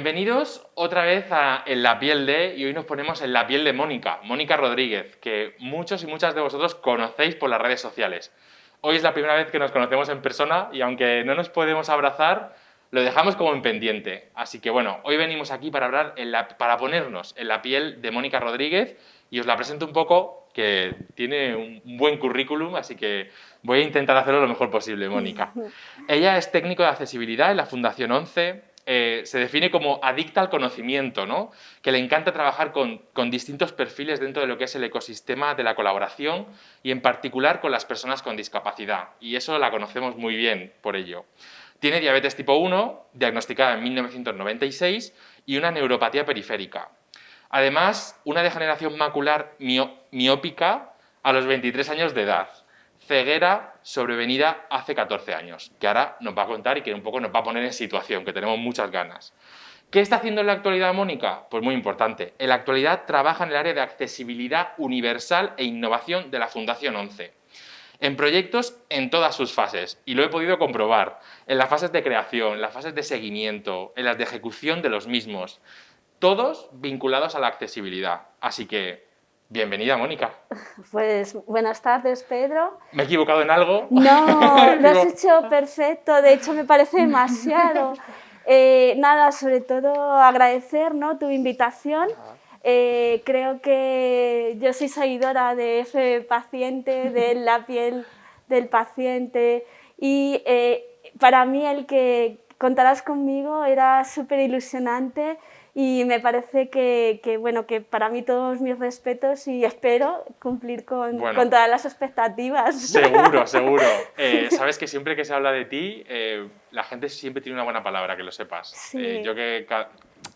Bienvenidos otra vez a En la piel de, y hoy nos ponemos en la piel de Mónica, Mónica Rodríguez, que muchos y muchas de vosotros conocéis por las redes sociales. Hoy es la primera vez que nos conocemos en persona y aunque no nos podemos abrazar, lo dejamos como en pendiente. Así que bueno, hoy venimos aquí para hablar, para ponernos en la piel de Mónica Rodríguez y os la presento un poco, que tiene un buen currículum, así que voy a intentar hacerlo lo mejor posible, Mónica. Ella es técnico de accesibilidad en la Fundación 11. Se define como adicta al conocimiento, ¿no? Que le encanta trabajar con distintos perfiles dentro de lo que es el ecosistema de la colaboración y en particular con las personas con discapacidad. Y eso la conocemos muy bien por ello. Tiene diabetes tipo 1, diagnosticada en 1996, y una neuropatía periférica. Además, una degeneración macular miópica a los 23 años de edad. Ceguera sobrevenida hace 14 años, que ahora nos va a contar y que un poco nos va a poner en situación, que tenemos muchas ganas. ¿Qué está haciendo en la actualidad Mónica? Pues muy importante. En la actualidad trabaja en el área de accesibilidad universal e innovación de la Fundación 11. En proyectos en todas sus fases, y lo he podido comprobar, en las fases de creación, en las fases de seguimiento, en las de ejecución de los mismos, todos vinculados a la accesibilidad. Así que, bienvenida Mónica. Pues buenas tardes, Pedro. ¿Me he equivocado en algo? No, lo has hecho perfecto, de hecho me parece demasiado. Nada, sobre todo agradecer, ¿no?, tu invitación. Creo que yo soy seguidora de ese paciente, de la piel del paciente y para mí el que contaras conmigo era súper ilusionante. Y me parece bueno, que para mí todos mis respetos y espero cumplir con todas las expectativas. Seguro, seguro. Sabes que siempre que se habla de ti, la gente siempre tiene una buena palabra, que lo sepas. Sí. Yo que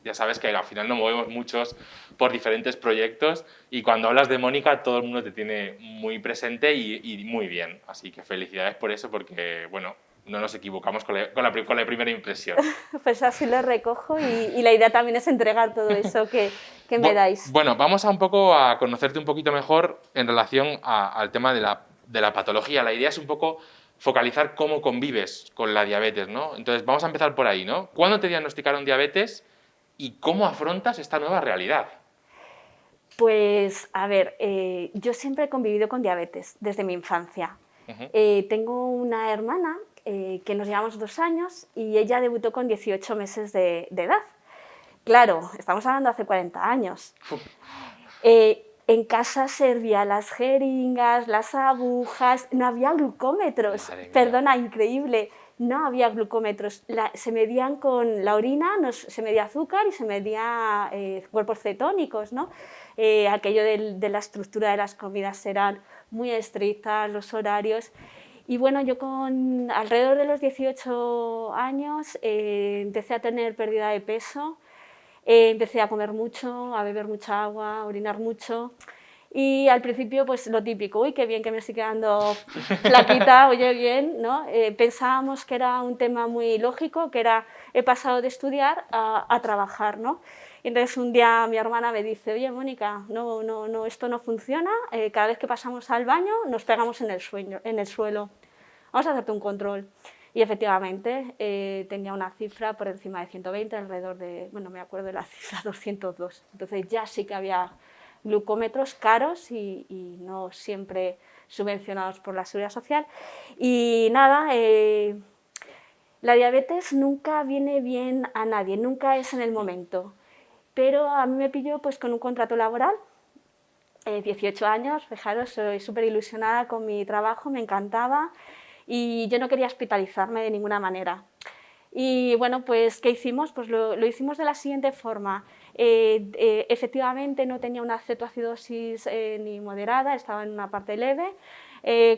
ya sabes que al final nos movemos muchos por diferentes proyectos y cuando hablas de Mónica todo el mundo te tiene muy presente y muy bien. Así que felicidades por eso porque, bueno, no nos equivocamos con la primera impresión. Pues así lo recojo y la idea también es entregar todo eso que me dais. Bueno, vamos a un poco a conocerte un poquito mejor en relación al tema de la patología. La idea es un poco focalizar cómo convives con la diabetes, ¿no? Entonces, vamos a empezar por ahí, ¿no? ¿Cuándo te diagnosticaron diabetes y cómo afrontas esta nueva realidad? Pues, a ver, yo siempre he convivido con diabetes desde mi infancia. Tengo una hermana que nos llevamos 2 años y ella debutó con 18 meses de edad. Claro, estamos hablando hace 40 años. En casa servía las jeringas, las agujas, no había glucómetros. Perdona, increíble. No había glucómetros, se medían con la orina, se medía azúcar y se medía cuerpos cetónicos, ¿no? Aquello de la estructura de las comidas eran muy estrictas, los horarios. Y bueno, yo con alrededor de los 18 años empecé a tener pérdida de peso, empecé a comer mucho, a beber mucha agua, a orinar mucho. Y al principio, pues lo típico, uy, qué bien que me estoy quedando flaquita, oye, bien, ¿no? Pensábamos que era un tema muy lógico, que era, he pasado de estudiar a trabajar, ¿no? Y entonces un día mi hermana me dice, oye, Mónica, no, esto no funciona, cada vez que pasamos al baño nos pegamos en el suelo, vamos a hacerte un control. Y efectivamente tenía una cifra por encima de 120, alrededor de, bueno, me acuerdo de la cifra 202. Entonces ya sí que había glucómetros caros y no siempre subvencionados por la Seguridad Social. Y nada, la diabetes nunca viene bien a nadie, nunca es en el momento. Pero a mí me pilló pues con un contrato laboral, 18 años, fijaros, soy súper ilusionada con mi trabajo, me encantaba y yo no quería hospitalizarme de ninguna manera. Y bueno, pues ¿qué hicimos? Pues lo hicimos de la siguiente forma. Efectivamente no tenía una cetoacidosis ni moderada, estaba en una parte leve.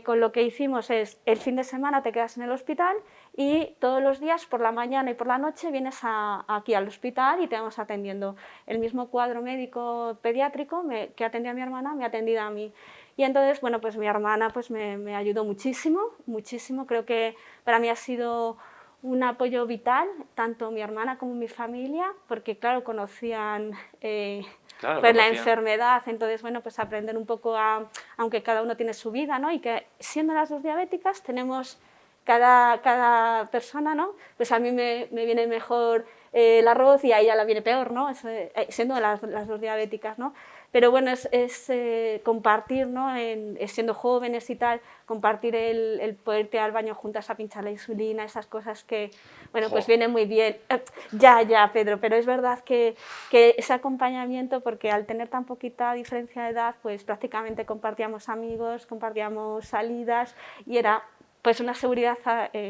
Con lo que hicimos es, el fin de semana te quedas en el hospital y todos los días, por la mañana y por la noche, vienes aquí al hospital y te vamos atendiendo. El mismo cuadro médico pediátrico que atendía a mi hermana, me atendía a mí. Y entonces, bueno, pues mi hermana pues me ayudó muchísimo, muchísimo. Creo que para mí ha sido un apoyo vital, tanto mi hermana como mi familia, porque claro, conocían pues la enfermedad, entonces bueno, pues aprender un poco aunque cada uno tiene su vida, ¿no? Y que siendo las dos diabéticas tenemos cada persona, ¿no? Pues a mí me viene mejor el arroz y a ella la viene peor, ¿no? Siendo las dos diabéticas, ¿no? Pero bueno, es compartir, ¿no? Siendo jóvenes y tal, compartir el poder ir al baño juntas a pinchar la insulina, esas cosas que, bueno, pues vienen muy bien. Ya, Pedro, pero es verdad que ese acompañamiento, porque al tener tan poquita diferencia de edad, pues prácticamente compartíamos amigos, compartíamos salidas y era pues una seguridad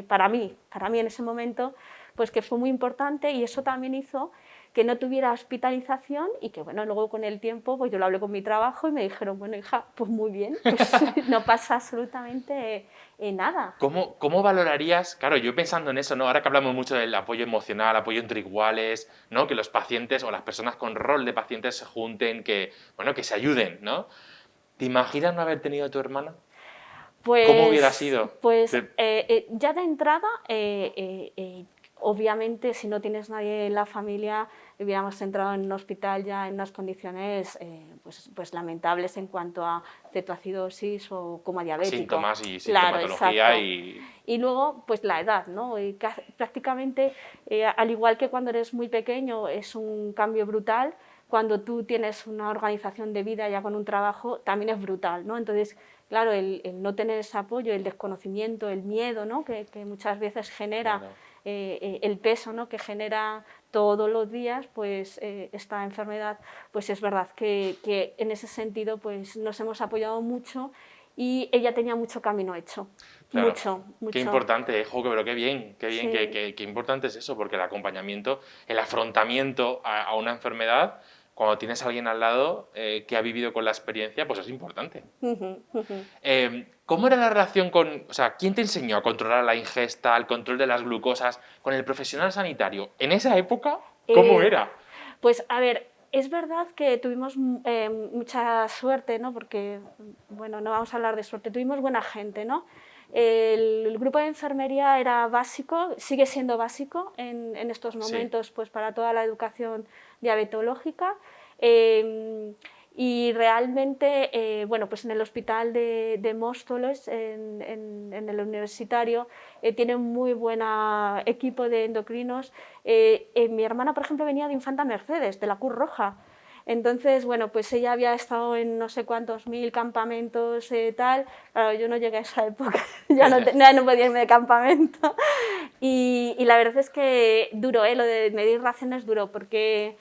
para mí en ese momento, pues que fue muy importante y eso también hizo que no tuviera hospitalización y que, bueno, luego con el tiempo pues yo lo hablé con mi trabajo y me dijeron, bueno, hija, pues muy bien, pues no pasa absolutamente nada. ¿Cómo valorarías, claro, yo pensando en eso, ¿no? Ahora que hablamos mucho del apoyo emocional, apoyo entre iguales, ¿no? Que los pacientes o las personas con rol de pacientes se junten, que, bueno, que se ayuden, ¿no? ¿Te imaginas no haber tenido a tu hermana? ¿Cómo hubiera sido? Ya de entrada, obviamente, si no tienes nadie en la familia, hubiéramos entrado en un hospital ya en unas condiciones pues lamentables en cuanto a cetoacidosis o coma diabético. Síntomas y Claro, sintomatología exacto. Y luego, pues la edad, ¿no? Prácticamente, al igual que cuando eres muy pequeño, es un cambio brutal. Cuando tú tienes una organización de vida ya con un trabajo, también es brutal, ¿no? Entonces, claro, el no tener ese apoyo, el desconocimiento, el miedo, ¿no? que muchas veces genera, claro. El peso, ¿no? que genera todos los días pues, esta enfermedad, pues es verdad que en ese sentido pues, nos hemos apoyado mucho y ella tenía mucho camino hecho. Claro. Mucho. Qué importante, pero qué bien, Sí. qué importante es eso, porque el acompañamiento, el afrontamiento a una enfermedad, cuando tienes a alguien al lado que ha vivido con la experiencia, pues es importante. ¿Cómo era la relación o sea, quién te enseñó a controlar la ingesta, el control de las glucosas con el profesional sanitario? En esa época, ¿cómo era? Pues a ver, es verdad que tuvimos mucha suerte, ¿no? Porque, bueno, no vamos a hablar de suerte, tuvimos buena gente, ¿no? El grupo de enfermería era básico, sigue siendo básico en estos momentos, sí, pues para toda la educación diabetológica. Y realmente, bueno, pues en el hospital de Móstoles, en el universitario, tiene un muy buen equipo de endocrinos. Mi hermana, por ejemplo, venía de Infanta Mercedes, de la Cruz Roja. Entonces, bueno, pues ella había estado en no sé cuántos mil campamentos, tal. Claro, yo no llegué a esa época, ya no podía irme de campamento. Y la verdad es que duro, lo de medir raciones duro, porque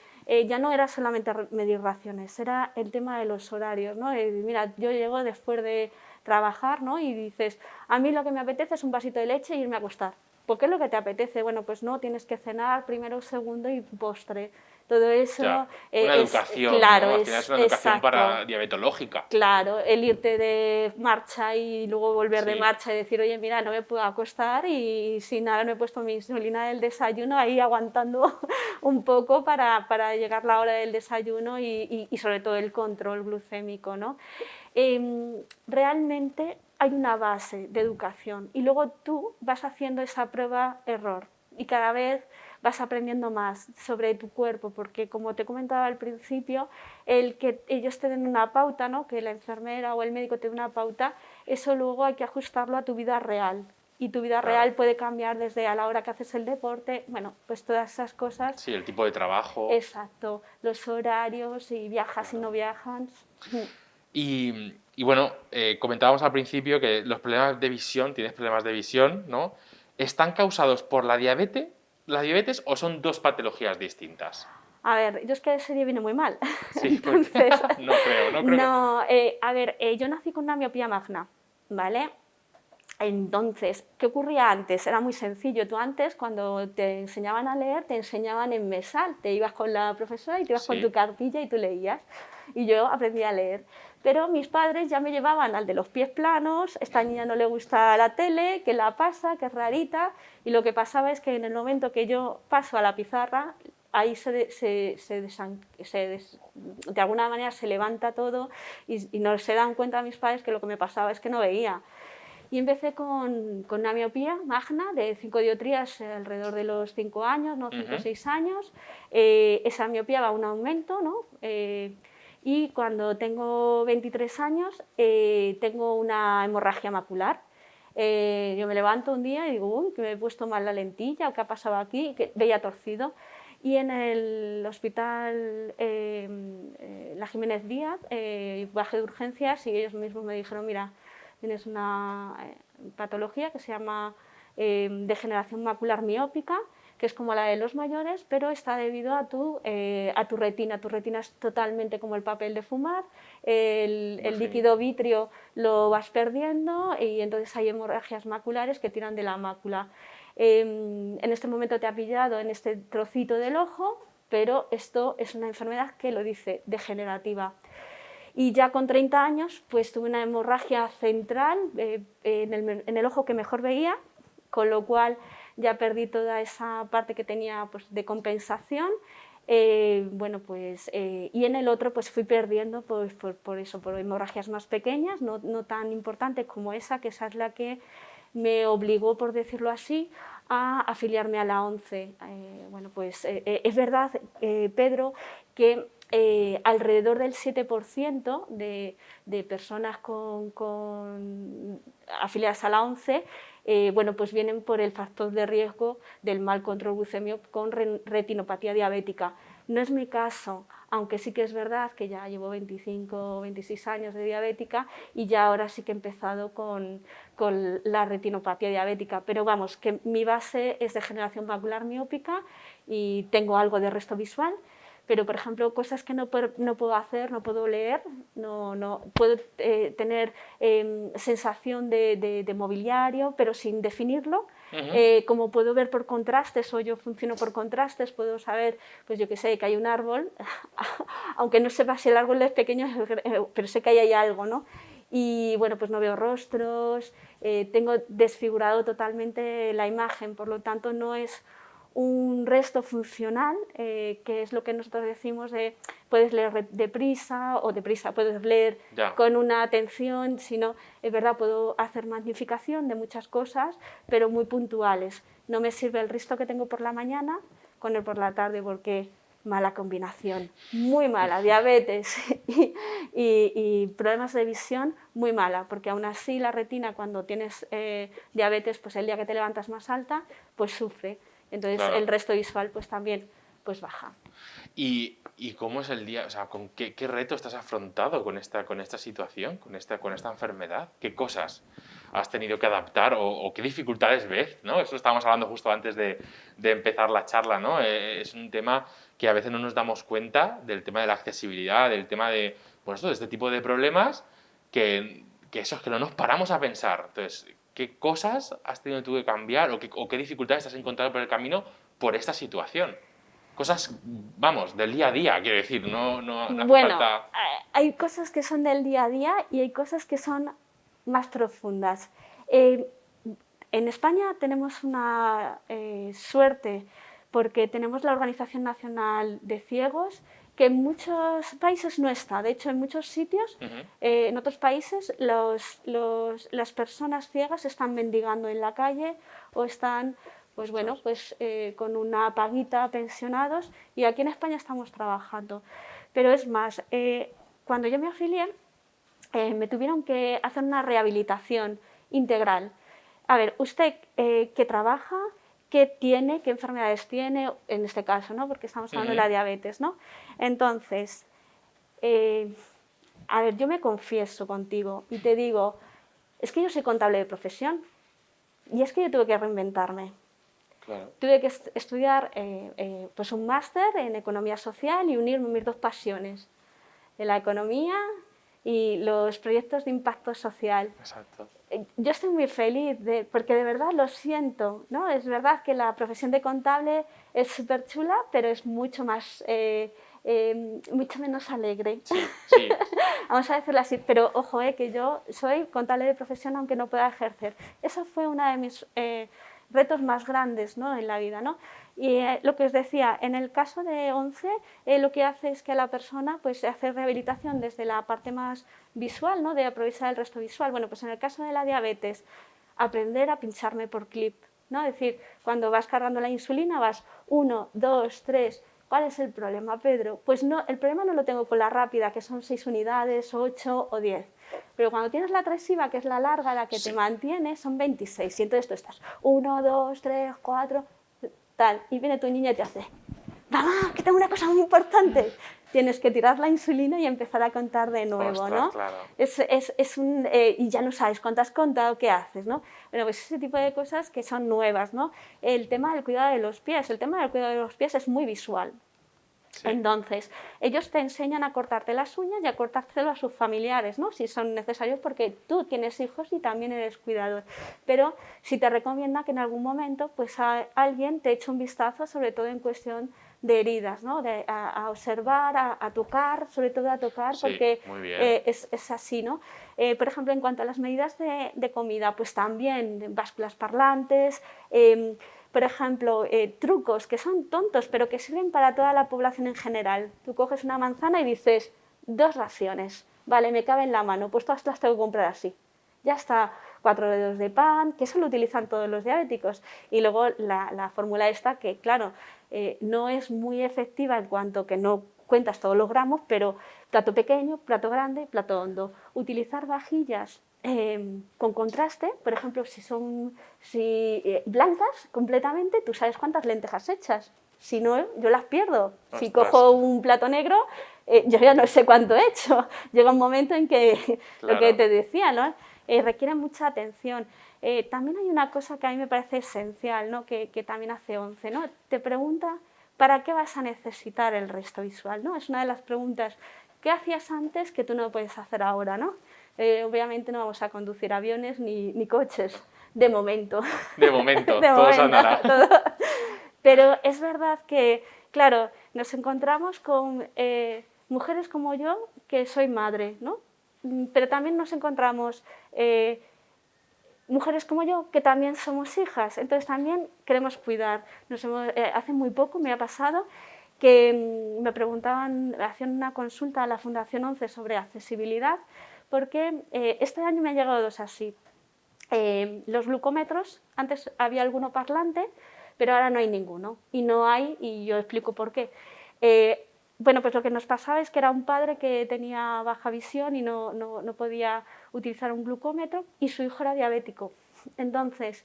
ya no era solamente medir raciones, era el tema de los horarios, ¿no? Mira, yo llego después de trabajar, ¿no? Y dices, a mí lo que me apetece es un vasito de leche e irme a acostar. ¿Por qué es lo que te apetece? Bueno, pues no, tienes que cenar primero, segundo y postre. Todo eso una educación, claro, ¿no? Al final es una educación exacto, para diabetológica. Claro, el irte de marcha y luego volver de Sí. marcha y decir, oye, mira, no me puedo acostar y sin nada me he puesto mi insulina del desayuno ahí aguantando un poco para llegar la hora del desayuno y sobre todo el control glucémico, ¿no? Realmente hay una base de educación y luego tú vas haciendo esa prueba-error y cada vez vas aprendiendo más sobre tu cuerpo, porque como te comentaba al principio, el que ellos te den una pauta, ¿no? Que la enfermera o el médico te dé una pauta, eso luego hay que ajustarlo a tu vida real. Y tu vida real puede cambiar desde a la hora que haces el deporte, bueno, pues todas esas cosas. Sí, el tipo de trabajo. Exacto, los horarios, si viajas y no viajas. Y bueno, comentábamos al principio que los problemas de visión, tienes problemas de visión, ¿no? ¿Están causados por la diabetes o son dos patologías distintas? A ver, yo es que ese día viene muy mal. Sí, Entonces, no creo. No, a ver, yo nací con una miopía magna, ¿vale? Entonces, ¿qué ocurría antes? Era muy sencillo. Tú antes, cuando te enseñaban a leer, te enseñaban en mesal. Te ibas con la profesora y te ibas con tu cartilla y tú leías. Y yo aprendí a leer. Pero mis padres ya me llevaban al de los pies planos, esta niña no le gusta la tele, que la pasa, que es rarita. Y lo que pasaba es que en el momento que yo paso a la pizarra, ahí de alguna manera se levanta todo y no se dan cuenta mis padres que lo que me pasaba es que no veía. Y empecé con una miopía magna de 5 dioptrías alrededor de los 5 años, ¿no? 5 o 6 años. Esa miopía va a un aumento, ¿no? Y cuando tengo 23 años tengo una hemorragia macular. Yo me levanto un día y digo, uy, que me he puesto mal la lentilla, o qué ha pasado aquí, que veía torcido. y en el hospital La Jiménez Díaz bajé de urgencias y ellos mismos me dijeron, mira, tienes una patología que se llama degeneración macular miópica, que es como la de los mayores, pero está debido a tu retina. Tu retina es totalmente como el papel de fumar, el líquido vítreo lo vas perdiendo y entonces hay hemorragias maculares que tiran de la mácula. En este momento te ha pillado en este trocito del ojo, pero esto es una enfermedad que lo dice, degenerativa. Y ya con 30 años pues tuve una hemorragia central en el ojo que mejor veía, con lo cual ya perdí toda esa parte que tenía pues, de compensación. Y en el otro pues fui perdiendo pues, por eso, por hemorragias más pequeñas, no tan importantes como esa, que esa es la que me obligó, por decirlo así, a afiliarme a la ONCE. Es verdad, Pedro, que alrededor del 7% de personas afiliadas a la ONCE pues vienen por el factor de riesgo del mal control glucémico con retinopatía diabética. No es mi caso, aunque sí que es verdad que ya llevo 25 o 26 años de diabética y ya ahora sí que he empezado con la retinopatía diabética. Pero vamos, que mi base es degeneración macular miópica y tengo algo de resto visual. Pero, por ejemplo, cosas que no puedo hacer, no puedo leer, no puedo tener sensación de mobiliario, pero sin definirlo. Como puedo ver por contrastes, o yo funciono por contrastes, puedo saber, pues yo que sé, que hay un árbol, aunque no sepa si el árbol es pequeño, pero sé que ahí hay algo, ¿no? Y bueno, pues no veo rostros, tengo desfigurado totalmente la imagen, por lo tanto no es un resto funcional, que es lo que nosotros decimos de puedes leer deprisa o deprisa, puedes leer con una atención, sino es verdad, puedo hacer magnificación de muchas cosas, pero muy puntuales. No me sirve el resto que tengo por la mañana con el por la tarde porque mala combinación, muy mala, diabetes y problemas de visión, muy mala, porque aún así la retina cuando tienes diabetes, pues el día que te levantas más alta, pues sufre. Entonces el resto visual pues también pues baja. ¿Y cómo es el día? O sea, ¿con qué reto estás afrontado con esta situación, con esta enfermedad? ¿Qué cosas has tenido que adaptar o qué dificultades ves? ¿No? Eso estábamos hablando justo antes de empezar la charla, ¿no? Es un tema que a veces no nos damos cuenta del tema de la accesibilidad, del tema de, bueno, de este tipo de problemas que eso es que no nos paramos a pensar. Entonces, ¿qué cosas has tenido tú que cambiar o qué dificultades has encontrado por el camino por esta situación? Cosas, vamos, del día a día, quiero decir, no hace falta... Hay cosas que son del día a día y hay cosas que son más profundas. En España tenemos una suerte porque tenemos la Organización Nacional de Ciegos, que en muchos países no está. De hecho, en muchos sitios, en otros países, las personas ciegas están mendigando en la calle o están pues bueno, pues con una paguita pensionados, y aquí en España estamos trabajando. Pero es más, cuando yo me afilié, me tuvieron que hacer una rehabilitación integral. A ver, usted que trabaja, qué tiene, qué enfermedades tiene, en este caso, ¿no? Porque estamos hablando de la diabetes, ¿no? Entonces, a ver, yo me confieso contigo y te digo, es que yo soy contable de profesión y es que yo tuve que reinventarme. Claro. Tuve que estudiar pues un máster en economía social y unir mis dos pasiones, la economía y los proyectos de impacto social. Exacto. Yo estoy muy feliz porque de verdad lo siento, ¿no? Es verdad que la profesión de contable es súper chula, pero es mucho más, mucho menos alegre. Sí, sí. Vamos a decirlo así, pero ojo, que yo soy contable de profesión aunque no pueda ejercer. Eso fue una de mis retos más grandes, ¿no? En la vida, ¿no? Y lo que os decía, en el caso de ONCE, lo que hace es que la persona pues, hace rehabilitación desde la parte más visual, ¿no? De aprovechar el resto visual. Bueno, pues en el caso de la diabetes, aprender a pincharme por clip, ¿no? Es decir, cuando vas cargando la insulina vas 1, 2, 3. ¿Cuál es el problema, Pedro? Pues no, el problema no lo tengo con la rápida, que son 6 unidades, 8 o 10. Pero cuando tienes la tresiva, que es la larga, la que te mantiene, son 26. Y entonces tú estás 1, 2, 3, 4, tal. Y viene tu niña y te hace mamá, que tengo una cosa muy importante. Tienes que tirar la insulina y empezar a contar de nuevo, Ostras, ¿no? claro. Y ya no sabes cuánto has contado, qué haces, ¿no? Bueno, pues ese tipo de cosas que son nuevas, ¿no? El tema del cuidado de los pies. El tema del cuidado de los pies es muy visual. Sí. Entonces, ellos te enseñan a cortarte las uñas y a cortárselo a sus familiares, ¿no? Si son necesarios, porque tú tienes hijos y también eres cuidador. Pero sí te recomienda que en algún momento pues alguien te eche un vistazo, sobre todo en cuestión de heridas, ¿no? A observar, a tocar, sobre todo a tocar, Sí, porque muy bien. es así, ¿no? Por ejemplo, en cuanto a las medidas de comida, pues también básculas parlantes, por ejemplo, trucos que son tontos, pero que sirven para toda la población en general. Tú coges una manzana y dices, 2 raciones, vale, me cabe en la mano, pues todas las tengo que comprar así. Ya está, 4 dedos de pan, que eso lo utilizan todos los diabéticos. Y luego la fórmula esta, que claro, no es muy efectiva en cuanto que no cuentas todos los gramos, pero plato pequeño, plato grande, plato hondo. Utilizar vajillas con contraste, por ejemplo, si blancas completamente, tú sabes cuántas lentejas echas. Si no, yo las pierdo. Ostras. Si cojo un plato negro, yo ya no sé cuánto he hecho. Llega un momento en que, Claro. lo que te decía, ¿no? Requiere mucha atención. También hay una cosa que a mí me parece esencial, ¿no? que también hace ONCE, ¿no? Te pregunta, ¿para qué vas a necesitar el resto visual? ¿No? Es una de las preguntas. ¿Qué hacías antes que tú no puedes hacer ahora? ¿No? Obviamente no vamos a conducir aviones ni coches, de momento. De momento, De todo momento, sanará. todo. Pero es verdad que, claro, nos encontramos con mujeres como yo, que soy madre, ¿no? Pero también nos encontramos mujeres como yo, que también somos hijas, entonces también queremos cuidar. Hace muy poco me ha pasado que me preguntaban, hacían una consulta a la Fundación ONCE sobre accesibilidad, porque este año me han llegado 2 así. Los glucómetros, antes había alguno parlante, pero ahora no hay ninguno. Y no hay, y yo explico por qué. Bueno, pues lo que nos pasaba es que era un padre que tenía baja visión y no podía utilizar un glucómetro y su hijo era diabético. Entonces,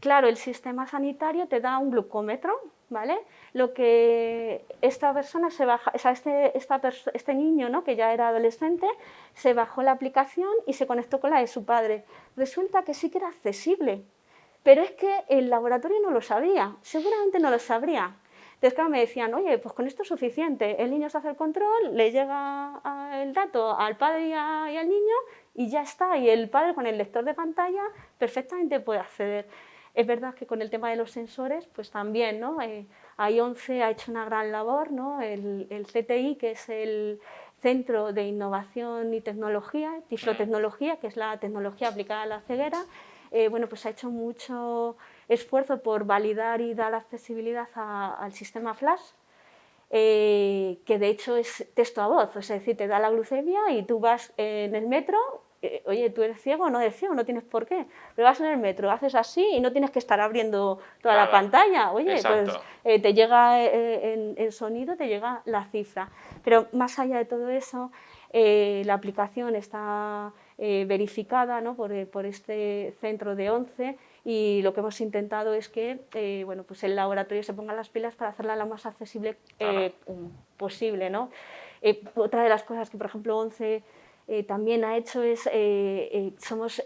claro, el sistema sanitario te da un glucómetro, ¿vale? Lo que esta persona se baja, o sea, este niño, ¿no? Que ya era adolescente, se bajó la aplicación y se conectó con la de su padre. Resulta que sí que era accesible, pero es que el laboratorio no lo sabía, seguramente no lo sabría. Entonces, claro, me decían, oye, pues con esto es suficiente, el niño se hace el control, le llega el dato al padre y al niño y ya está, y el padre con el lector de pantalla perfectamente puede acceder. Es verdad que con el tema de los sensores, pues también, ¿no? Ahí ONCE ha hecho una gran labor, ¿no? El CTI, que es el Centro de Innovación y Tecnología, Tiflotecnología, que es la tecnología aplicada a la ceguera, bueno, pues ha hecho mucho esfuerzo por validar y dar accesibilidad al sistema Flash, que de hecho es texto a voz, es decir, te da la glucemia y tú vas en el metro, oye, tú eres ciego, no eres ciego, no tienes por qué, pero vas en el metro, haces así y no tienes que estar abriendo toda la pantalla, oye, Exacto. pues te llega en sonido, te llega la cifra. Pero más allá de todo eso, la aplicación está verificada, ¿no? por este centro de ONCE y lo que hemos intentado es que bueno, pues el laboratorio se ponga las pilas para hacerla lo más accesible posible, ¿no? Otra de las cosas que, por ejemplo, ONCE también ha hecho es, somos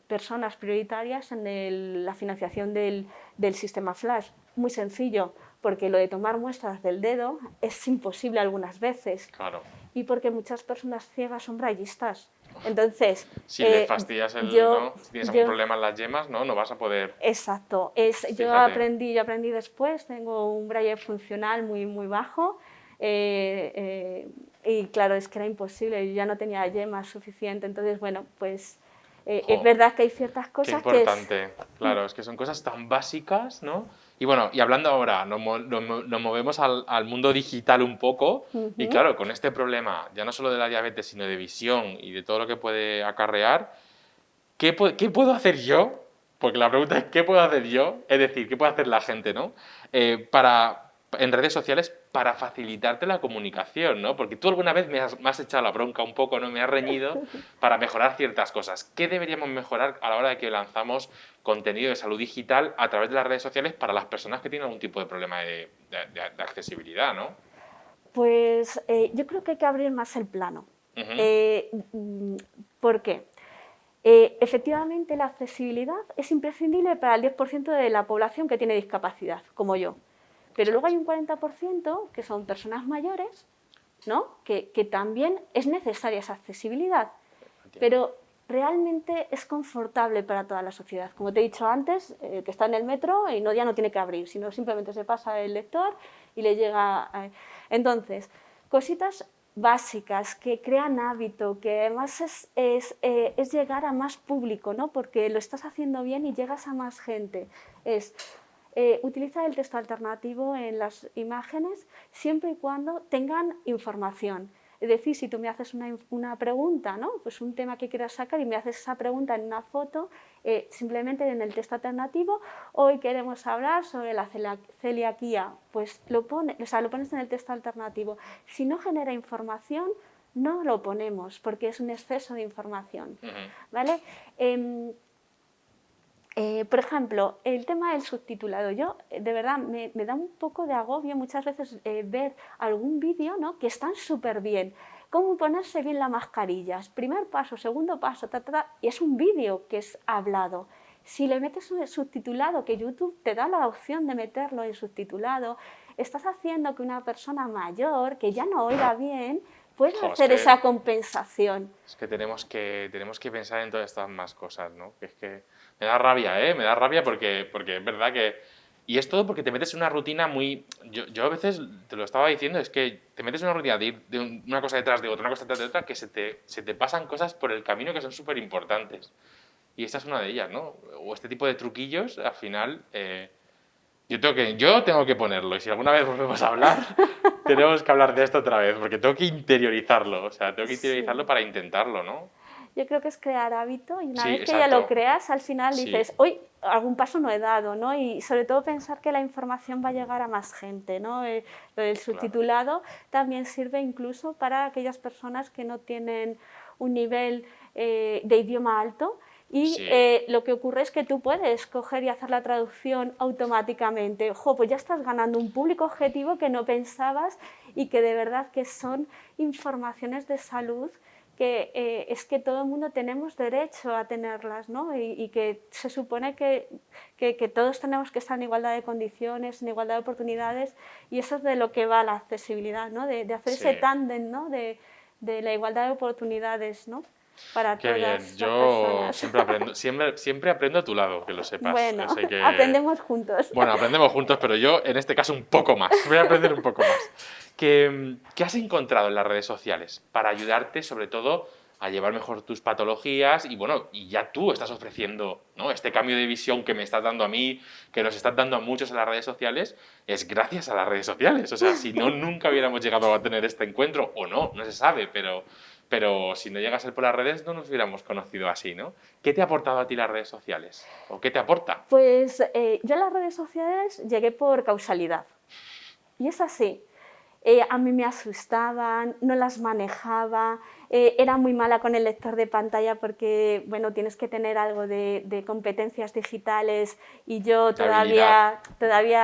personas prioritarias en la financiación del sistema Flash. Muy sencillo, porque lo de tomar muestras del dedo es imposible algunas veces. Claro. Y porque muchas personas ciegas son braillistas. Entonces, si le fastidias ¿no? Si tienes algún problema en las yemas, no vas a poder. Exacto. Yo aprendí después, tengo un braille funcional muy bajo. Y claro, es que era imposible, yo ya no tenía yemas suficiente. Entonces, bueno, pues es verdad que hay ciertas cosas Qué importante. Claro, es que son cosas tan básicas, ¿no? Y bueno, y hablando ahora, nos movemos al mundo digital un poco. Y claro, con este problema, ya no solo de la diabetes, sino de visión y de todo lo que puede acarrear, ¿qué puedo hacer yo? Porque la pregunta es, ¿qué puedo hacer yo? Es decir, ¿qué puede hacer la gente, ¿no? En redes sociales para facilitarte la comunicación, ¿no? Porque tú alguna vez me has echado la bronca un poco, ¿no? Me has reñido para mejorar ciertas cosas. ¿Qué deberíamos mejorar a la hora de que lanzamos contenido de salud digital a través de las redes sociales para las personas que tienen algún tipo de problema de accesibilidad, ¿no? Pues yo creo que hay que abrir más el plano. ¿Por qué? Efectivamente, la accesibilidad es imprescindible para el 10% de la población que tiene discapacidad, como yo. Pero luego hay un 40% que son personas mayores, ¿no? que también es necesaria esa accesibilidad. Pero realmente es confortable para toda la sociedad. Como te he dicho antes, que está en el metro y ya no tiene que abrir, sino simplemente se pasa el lector y le llega... Entonces, cositas básicas que crean hábito, que además es llegar a más público, ¿no? Porque lo estás haciendo bien y llegas a más gente. Utiliza el texto alternativo en las imágenes siempre y cuando tengan información. Es decir, si tú me haces una pregunta, ¿no? Pues un tema que quieras sacar y me haces esa pregunta en una foto, simplemente en el texto alternativo, hoy queremos hablar sobre la celiaquía, pues lo pones en el texto alternativo. Si no genera información, no lo ponemos porque es un exceso de información, ¿vale? Por ejemplo, el tema del subtitulado. Yo, de verdad, me da un poco de agobio muchas veces ver algún vídeo, ¿no? Que están súper bien. Cómo ponerse bien la mascarilla. Primer paso, segundo paso, y es un vídeo que es hablado. Si le metes un subtitulado, que YouTube te da la opción de meterlo en subtitulado, estás haciendo que una persona mayor, que ya no oiga bien, pueda hacer esa compensación. Es que tenemos que pensar en todas estas más cosas, ¿no? Que es que me da rabia, ¿eh? Me da rabia porque es verdad que... Y es todo porque te metes en una rutina muy... Yo a veces, te lo estaba diciendo, es que te metes en una rutina de ir de una cosa detrás de otra, una cosa detrás de otra, que se te pasan cosas por el camino que son súper importantes. Y esta es una de ellas, ¿no? O este tipo de truquillos, al final... Yo tengo que ponerlo, y si alguna vez volvemos a hablar, tenemos que hablar de esto otra vez, porque tengo que interiorizarlo, o sea, tengo que interiorizarlo para intentarlo, ¿no? Yo creo que es crear hábito y una Sí, vez que exacto. ya lo creas, al final dices, hoy algún paso no he dado, ¿no? Y sobre todo pensar que la información va a llegar a más gente, ¿no? Lo del subtitulado también sirve incluso para aquellas personas que no tienen un nivel de idioma alto. Y lo que ocurre es que tú puedes coger y hacer la traducción automáticamente. Pues ya estás ganando un público objetivo que no pensabas y que de verdad que son informaciones de salud que es que todo el mundo tenemos derecho a tenerlas, ¿no? Y que se supone que todos tenemos que estar en igualdad de condiciones, en igualdad de oportunidades, y eso es de lo que va la accesibilidad, ¿no? De hacer ese tándem, ¿no? De la igualdad de oportunidades, ¿no? Para Qué todas bien, las yo personas. siempre aprendo a tu lado, que lo sepas. Bueno, Así que, aprendemos juntos. bueno, aprendemos juntos, pero yo en este caso un poco más. Voy a aprender un poco más. ¿Qué has encontrado en las redes sociales para ayudarte, sobre todo, a llevar mejor tus patologías? Y bueno, y ya tú estás ofreciendo, ¿no? Este cambio de visión que me estás dando a mí, que nos estás dando a muchos en las redes sociales, es gracias a las redes sociales. O sea, si no, nunca hubiéramos llegado a tener este encuentro, o no se sabe, pero si no llega a ser por las redes no nos hubiéramos conocido así, ¿no? ¿Qué te ha aportado a ti las redes sociales? ¿O qué te aporta? Pues yo a las redes sociales llegué por causalidad. Y es así. A mí me asustaban, no las manejaba, era muy mala con el lector de pantalla porque, bueno, tienes que tener algo de competencias digitales y yo todavía,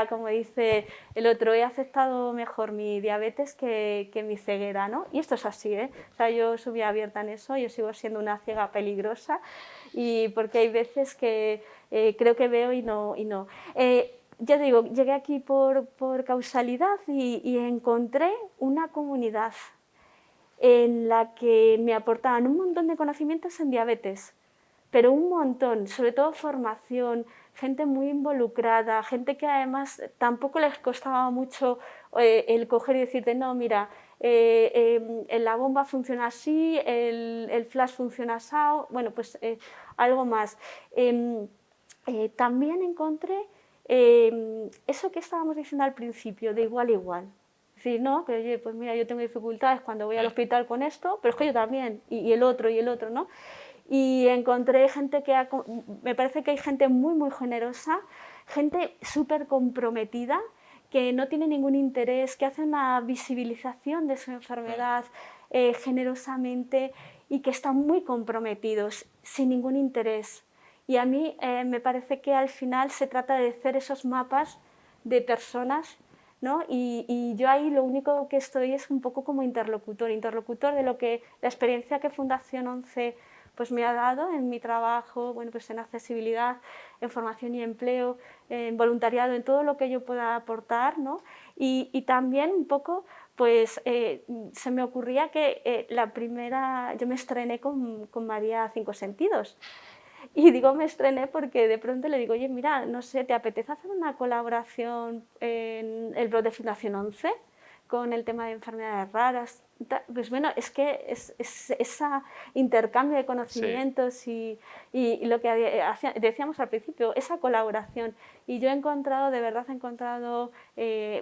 como dice el otro, he aceptado mejor mi diabetes que mi ceguera, ¿no? Y esto es así, ¿eh? O sea, yo soy abierta en eso, yo sigo siendo una ciega peligrosa y porque hay veces que creo que veo y no. Ya te digo, llegué aquí por causalidad y encontré una comunidad en la que me aportaban un montón de conocimientos en diabetes, pero un montón, sobre todo formación, gente muy involucrada, gente que además tampoco les costaba mucho el coger y decirte, no, mira, la bomba funciona así, el flash funciona así, bueno, pues algo más. También encontré eso que estábamos diciendo al principio, de igual a igual. Es decir, no, que oye, pues mira, yo tengo dificultades cuando voy al hospital con esto, pero es que yo también, y el otro, ¿no? Y encontré gente me parece que hay gente muy, muy generosa, gente súper comprometida, que no tiene ningún interés, que hace una visibilización de su enfermedad generosamente y que están muy comprometidos, sin ningún interés. Y a mí me parece que al final se trata de hacer esos mapas de personas, ¿no? Y yo ahí lo único que estoy es un poco como interlocutor de lo que la experiencia que Fundación 11 pues me ha dado en mi trabajo, bueno, pues en accesibilidad, en formación y empleo, en voluntariado, en todo lo que yo pueda aportar, ¿no? Y también un poco, pues se me ocurría que yo me estrené con María Cinco Sentidos. Y digo me estrené porque de pronto le digo, oye, mira, no sé, ¿te apetece hacer una colaboración en el blog de Fundación 11 con el tema de enfermedades raras? Pues bueno, es que es ese intercambio de Sí. conocimientos y lo que decíamos al principio, esa colaboración. Y yo he encontrado, de verdad he encontrado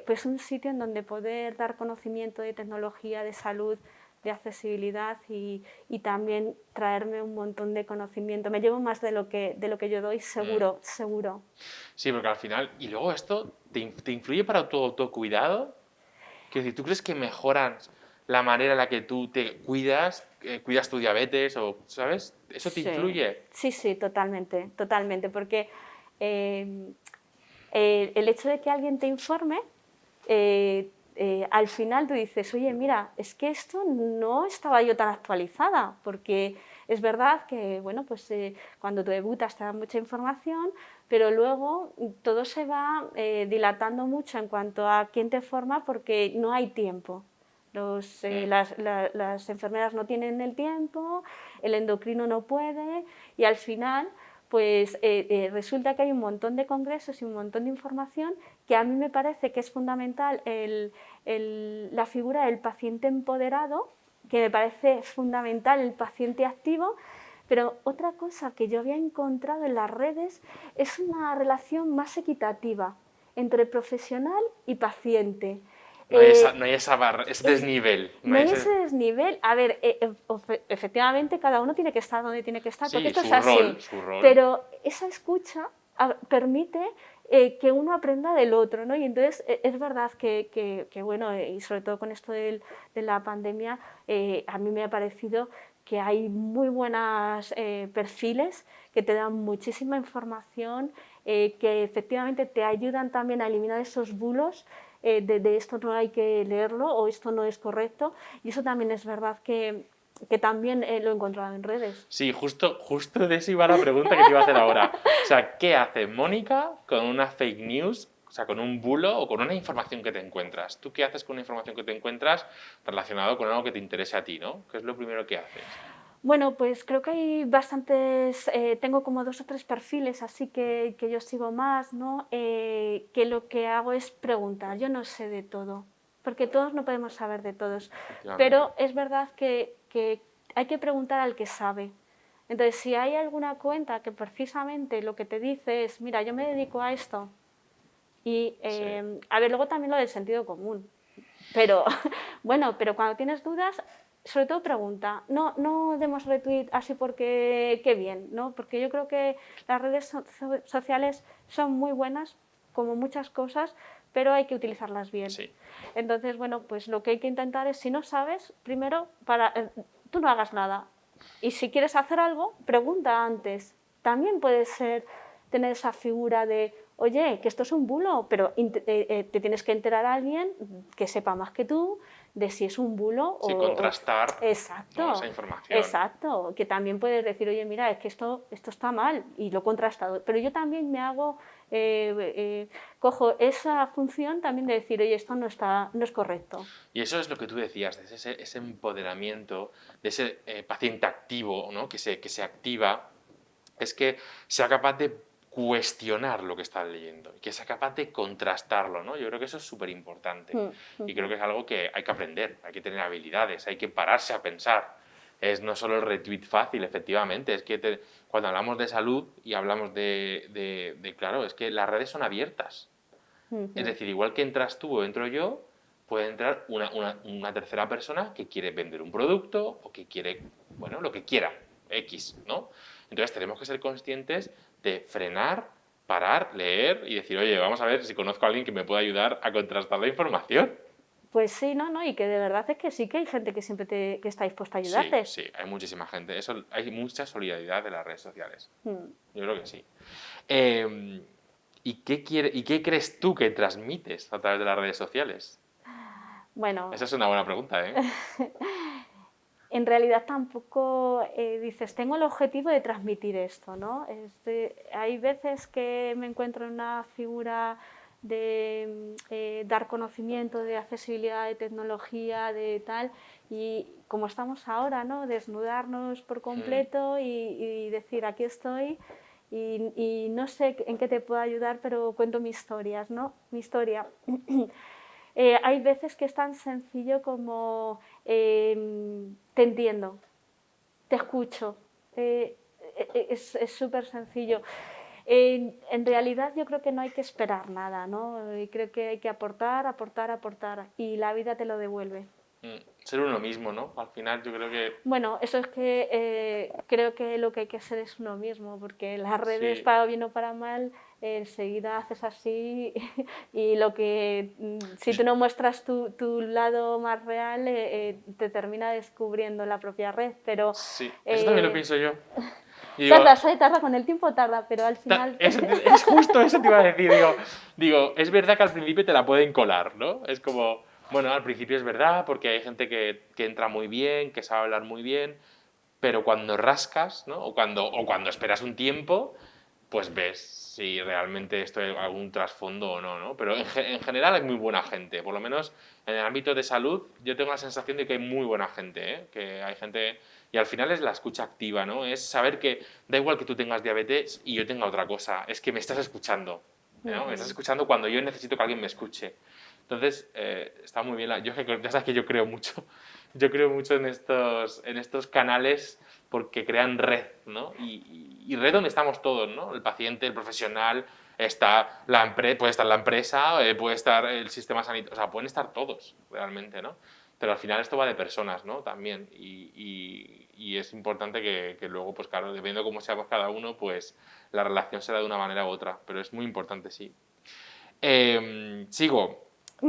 pues un sitio en donde poder dar conocimiento de tecnología, de salud, de accesibilidad y también traerme un montón de conocimiento. Me llevo más de lo que yo doy, seguro, seguro. Sí, porque al final, y luego esto te influye para tu autocuidado. Quiero decir, ¿tú crees que mejoran la manera en la que tú te cuidas, cuidas tu diabetes o, ¿sabes? ¿Eso te Sí, influye? sí, sí, totalmente, totalmente, porque eh, el hecho de que alguien te informe, al final tú dices, oye, mira, es que esto no estaba yo tan actualizada, porque es verdad que, bueno, pues cuando tú debutas te dan mucha información, pero luego todo se va dilatando mucho en cuanto a quién te forma porque no hay tiempo. Las enfermeras no tienen el tiempo, el endocrino no puede y al final pues resulta que hay un montón de congresos y un montón de información que a mí me parece que es fundamental la figura del paciente empoderado, que me parece fundamental el paciente activo, pero otra cosa que yo había encontrado en las redes es una relación más equitativa entre profesional y paciente. No hay esa barra, ese Es, desnivel. No no hay hay ese... ese desnivel. A ver, efectivamente cada uno tiene que estar donde tiene que estar, porque Sí, esto es así. su rol. Pero esa escucha permite que uno aprenda del otro, ¿no? Y entonces es verdad bueno, y sobre todo con esto de la pandemia, a mí me ha parecido que hay muy buenos perfiles que te dan muchísima información, que efectivamente te ayudan también a eliminar esos bulos de esto no hay que leerlo o esto no es correcto. Y eso también es verdad que también lo he encontrado en redes. Sí, justo de eso iba la pregunta que te iba a hacer ahora. O sea, ¿qué hace Mónica con una fake news, o sea, con un bulo o con una información que te encuentras? ¿Tú qué haces con una información que te encuentras relacionado con algo que te interese a ti, ¿no? ¿Qué es lo primero que haces? Bueno, pues creo que hay bastantes, tengo como 2 o 3 perfiles, así que yo sigo más, ¿no? Que lo que hago es preguntar, yo no sé de todo, porque todos no podemos saber de todos, Efectivamente. pero es verdad que hay que preguntar al que sabe. Entonces, si hay alguna cuenta que precisamente lo que te dice es, mira, yo me dedico a esto, y Sí. a ver, luego también lo del sentido común, pero bueno, pero cuando tienes dudas, sobre todo pregunta. No, no demos retweet así porque qué bien, ¿no? Porque yo creo que las redes sociales son muy buenas, como muchas cosas, pero hay que utilizarlas bien. Sí. Entonces, bueno, pues lo que hay que intentar es, si no sabes, primero, tú no hagas nada. Y si quieres hacer algo, pregunta antes. También puede ser tener esa figura de, oye, que esto es un bulo, pero te tienes que enterar a alguien que sepa más que tú de si es un bulo Sí, contrastar, ¿no? Esa Exacto, información. exacto, que también puedes decir, oye, mira, es que esto está mal y lo he contrastado, pero yo también me hago, cojo esa función también de decir, oye, esto no es correcto. Y eso es lo que tú decías, de ese empoderamiento, de ese paciente activo, ¿no? Que se activa, es que sea capaz de cuestionar lo que está leyendo y que sea capaz de contrastarlo, ¿no? Yo creo que eso es súper importante y creo que es algo que hay que aprender, hay que tener habilidades, hay que pararse a pensar. Es no solo el retweet fácil, efectivamente, es que cuando hablamos de salud y hablamos claro, es que las redes son abiertas. Es decir, igual que entras tú o entro yo, puede entrar una tercera persona que quiere vender un producto o que quiere, bueno, lo que quiera, X, ¿no? Entonces tenemos que ser conscientes de frenar, parar, leer y decir, oye, vamos a ver si conozco a alguien que me pueda ayudar a contrastar la información. Pues sí, ¿no? Y que de verdad es que sí que hay gente que siempre que está dispuesta a Sí, ayudarte. sí, hay muchísima gente. Eso, hay mucha solidaridad en las redes sociales. Mm. Yo creo que sí. Eh, ¿Y qué crees tú que transmites a través de las redes sociales? Bueno, Esa es una buena pregunta, ¿eh? en realidad tampoco dices, tengo el objetivo de transmitir esto, ¿no? Hay veces que me encuentro en una figura de dar conocimiento, de accesibilidad, de tecnología, de tal, y como estamos ahora, ¿no? Desnudarnos por Mm, completo y decir, aquí estoy y no sé en qué te puedo ayudar, pero cuento mi historias, ¿no? Mi historia. Hay veces que es tan sencillo como te entiendo, te escucho. Es súper sencillo. En realidad yo creo que no hay que esperar nada, ¿no? Y creo que hay que aportar, aportar, aportar y la vida te lo devuelve. Ser uno mismo, ¿no? Al final yo creo que Bueno, eso es que creo que lo que hay que hacer es uno mismo, porque las redes, sí, para bien o para mal, enseguida haces así y lo que si tú no muestras tu lado más real, te termina descubriendo la propia red, pero sí, eso también lo eh, pienso yo. Y digo, tarda, ¿sabes? Tarda, con el tiempo tarda, pero al final... es justo eso te iba a decir, digo, es verdad que al principio te la pueden colar, ¿no? Es como, bueno, al principio es verdad porque hay gente que entra muy bien, que sabe hablar muy bien, pero cuando rascas, ¿no? O cuando esperas un tiempo, pues ves si realmente esto hay algún trasfondo o no, ¿no? Pero en general hay muy buena gente, por lo menos en el ámbito de salud yo tengo la sensación de que hay muy buena gente, ¿eh? Que hay gente, y al final es la escucha activa, ¿no? Es saber que da igual que tú tengas diabetes y yo tenga otra cosa, es que me estás escuchando, ¿no? Me estás escuchando cuando yo necesito que alguien me escuche. Entonces, está muy bien. Ya sabes que yo creo mucho. Yo creo mucho en estos canales porque crean red, ¿no? Y red donde estamos todos, ¿no? El paciente, el profesional, está puede estar la empresa, puede estar el sistema sanitario, o sea, pueden estar todos realmente, ¿no? Pero al final esto va de personas, ¿no? También. Y es importante que luego, pues claro, dependiendo de cómo seamos cada uno, pues la relación será de una manera u otra. Pero es muy importante, sí. Sigo. ¿Tú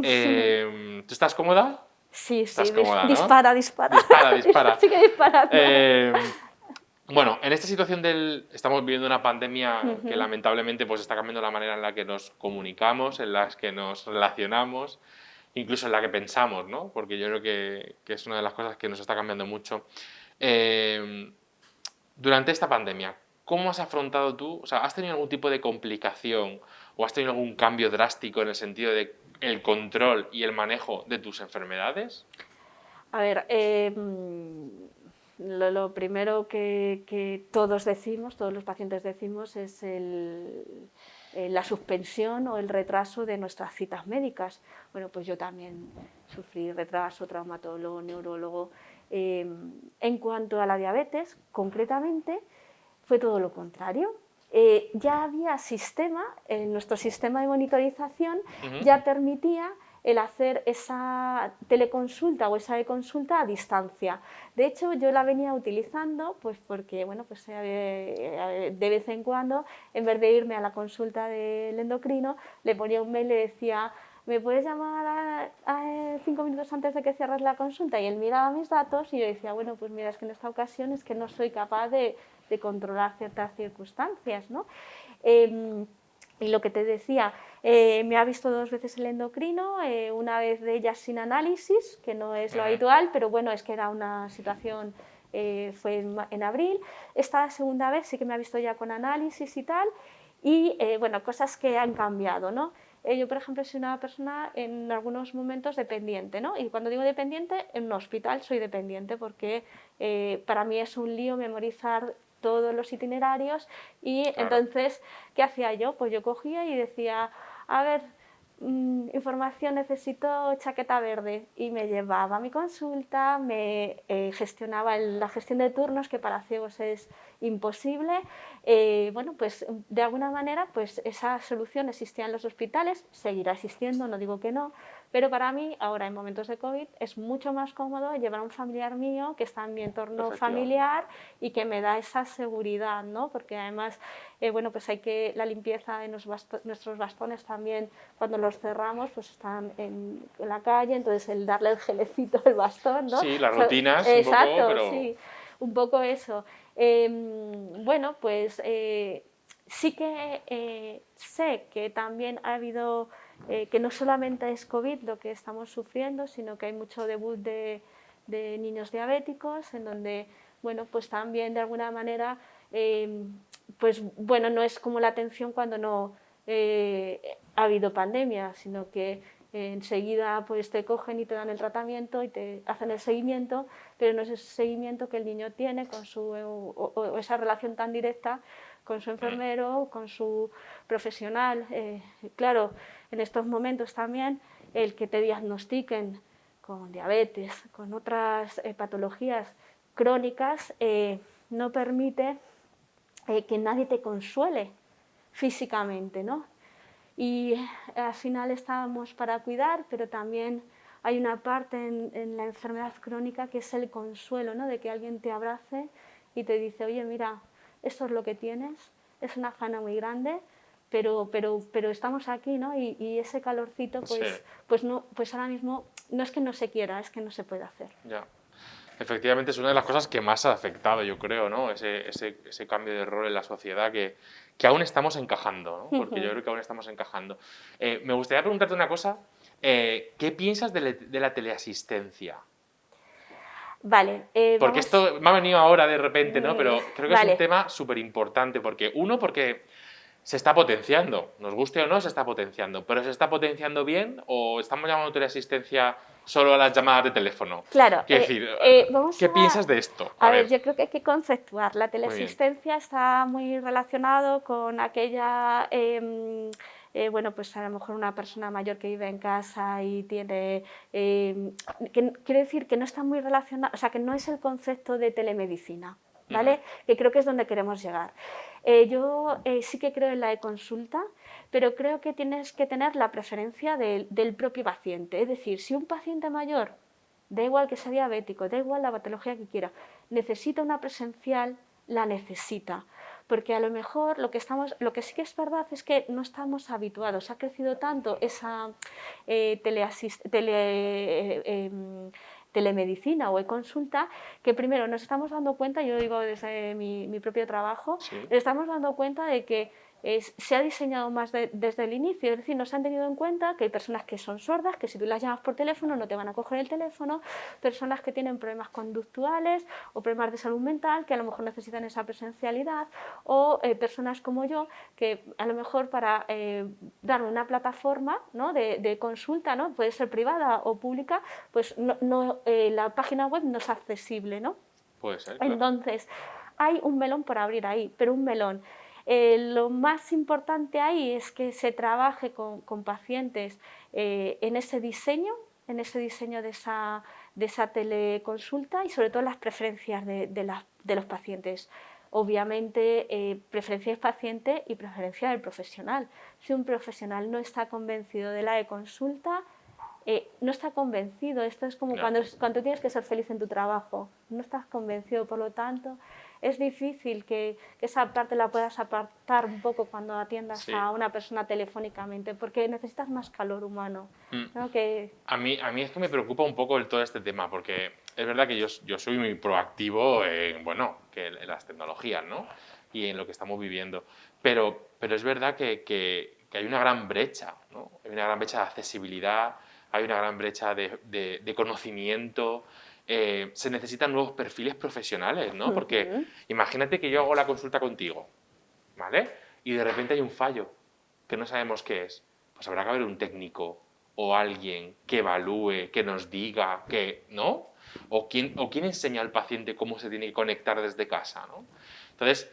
estás cómoda? Sí, Estás sí, cómoda, ¿no? dispara, dispara. Dispara, dispara. Sigue disparando. Bueno, en esta situación estamos viviendo una pandemia que lamentablemente pues está cambiando la manera en la que nos comunicamos, en la que nos relacionamos, incluso en la que pensamos, ¿no? Porque yo creo que es una de las cosas que nos está cambiando mucho. Eh, Durante esta pandemia, ¿cómo has afrontado tú? O sea, ¿has tenido algún tipo de complicación o has tenido algún cambio drástico en el sentido de el control y el manejo de tus enfermedades? A ver, lo primero que todos decimos, todos los pacientes decimos, es la suspensión o el retraso de nuestras citas médicas. Bueno, pues yo también sufrí retraso, traumatólogo, neurólogo. En cuanto a la diabetes, concretamente, fue todo lo contrario. Ya había sistema, nuestro sistema de monitorización Ujú. ya permitía el hacer esa teleconsulta o esa e-consulta a distancia. De hecho, yo la venía utilizando pues porque, bueno, pues de vez en cuando, en vez de irme a la consulta del endocrino, le ponía un mail y le decía, ¿me puedes llamar a 5 minutos antes de que cierres la consulta? Y él miraba mis datos y yo decía, bueno, pues mira, es que en esta ocasión es que no soy capaz de controlar ciertas circunstancias, ¿no? Y lo que te decía, me ha visto 2 veces el endocrino, una vez de ellas sin análisis, que no es lo Ujú. habitual, pero bueno, es que era una situación, fue en abril. Esta segunda vez sí que me ha visto ya con análisis y tal, y bueno, cosas que han cambiado, ¿no? Yo, por ejemplo, soy una persona en algunos momentos dependiente, ¿no? Y cuando digo dependiente, en un hospital soy dependiente porque para mí es un lío memorizar todos los itinerarios y Claro. entonces, ¿qué hacía yo? Pues yo cogía y decía, a ver, información, necesito chaqueta verde y me llevaba a mi consulta, me gestionaba la gestión de turnos que para ciegos es imposible. Bueno, pues de alguna manera pues esa solución existía en los hospitales, seguirá existiendo, no digo que no, Pero para mí, ahora en momentos de COVID, es mucho más cómodo llevar a un familiar mío que está en mi entorno familiar y que me da esa seguridad, ¿no? Porque además, bueno, pues la limpieza de nuestros bastones también, cuando los cerramos, pues están en la calle, entonces el darle el gelecito al bastón, ¿no? Sí, las rutinas un poco, Exacto, pero... sí, un poco eso. Bueno, pues sí que sé que también ha habido, que no solamente es COVID lo que estamos sufriendo, sino que hay mucho debut de niños diabéticos, en donde, bueno, pues también de alguna manera, pues bueno, no es como la atención cuando no ha habido pandemia, sino que enseguida pues te cogen y te dan el tratamiento y te hacen el seguimiento, pero no es ese seguimiento que el niño tiene con o esa relación tan directa con su enfermero, con su profesional. Claro, en estos momentos también el que te diagnostiquen con diabetes, con otras patologías crónicas, no permite que nadie te consuele físicamente, ¿no? Y al final estábamos para cuidar, pero también hay una parte en la enfermedad crónica que es el consuelo, ¿no? De que alguien te abrace y te dice, oye, mira, esto es lo que tienes, es una afana muy grande, pero estamos aquí, ¿no? Y ese calorcito, Sí. pues ahora mismo no es que no se quiera, es que no se puede hacer. Ya. Efectivamente es una de las cosas que más ha afectado, yo creo, ¿no? Ese cambio de rol en la sociedad que aún estamos encajando, ¿no? Porque yo creo que aún estamos encajando. Me gustaría preguntarte una cosa. ¿Qué piensas de la teleasistencia? Vale, Porque esto me ha venido ahora de repente, ¿no? Pero creo que es un Vale. tema súper importante porque, porque se está potenciando, nos guste o no, se está potenciando, pero ¿se está potenciando bien o estamos llamando teleasistencia solo a las llamadas de teléfono? Claro, Quiero decir, vamos ¿qué piensas de esto? a A ver, ver, yo creo que hay que conceptuar. La muy bien. teleasistencia está muy relacionado con aquella, bueno, pues a lo mejor una persona mayor que vive en casa y tiene, quiero decir que no está muy relacionado, o sea, que no es el concepto de telemedicina, ¿vale? Que creo que es donde queremos llegar. Yo sí que creo en la e-consulta, pero creo que tienes que tener la preferencia del propio paciente. Es decir, si un paciente mayor, da igual que sea diabético, da igual la patología que quiera, necesita una presencial, la necesita. Porque a lo mejor lo que sí que es verdad es que no estamos habituados. Ha crecido tanto esa telemedicina o e-consulta que primero nos estamos dando cuenta, yo lo digo desde mi propio trabajo, Sí. nos estamos dando cuenta de que se ha diseñado más desde el inicio, es decir, no se han tenido en cuenta que hay personas que son sordas, que si tú las llamas por teléfono no te van a coger el teléfono, personas que tienen problemas conductuales o problemas de salud mental que a lo mejor necesitan esa presencialidad, o personas como yo que a lo mejor para dar una plataforma, ¿no? de consulta, ¿no? Puede ser privada o pública, pues la página web no es accesible, ¿no? Puede ser, claro. Entonces, hay un melón por abrir ahí, pero un melón. Lo más importante ahí es que se trabaje con pacientes en ese diseño de esa teleconsulta y sobre todo las preferencias de los pacientes. Obviamente, preferencia del paciente y preferencia del profesional. Si un profesional no está convencido de la e-consulta, no está convencido. Esto es como Claro. cuando tienes que ser feliz en tu trabajo. No estás convencido, por lo tanto, es difícil que esa parte la puedas apartar un poco cuando atiendas Sí. a una persona telefónicamente, porque necesitas más calor humano. ¿No? A mí es que me preocupa un poco todo este tema, porque es verdad que yo soy muy proactivo en las tecnologías, ¿no? Y en lo que estamos viviendo. Pero es verdad que hay una gran brecha, ¿no? Hay una gran brecha de accesibilidad, hay una gran brecha de conocimiento. Se necesitan nuevos perfiles profesionales, ¿no? Porque imagínate que yo hago la consulta contigo, ¿vale? Y de repente hay un fallo que no sabemos qué es. Pues habrá que haber un técnico o alguien que evalúe, que nos diga, que, ¿no? O quién enseña al paciente cómo se tiene que conectar desde casa, ¿no? Entonces,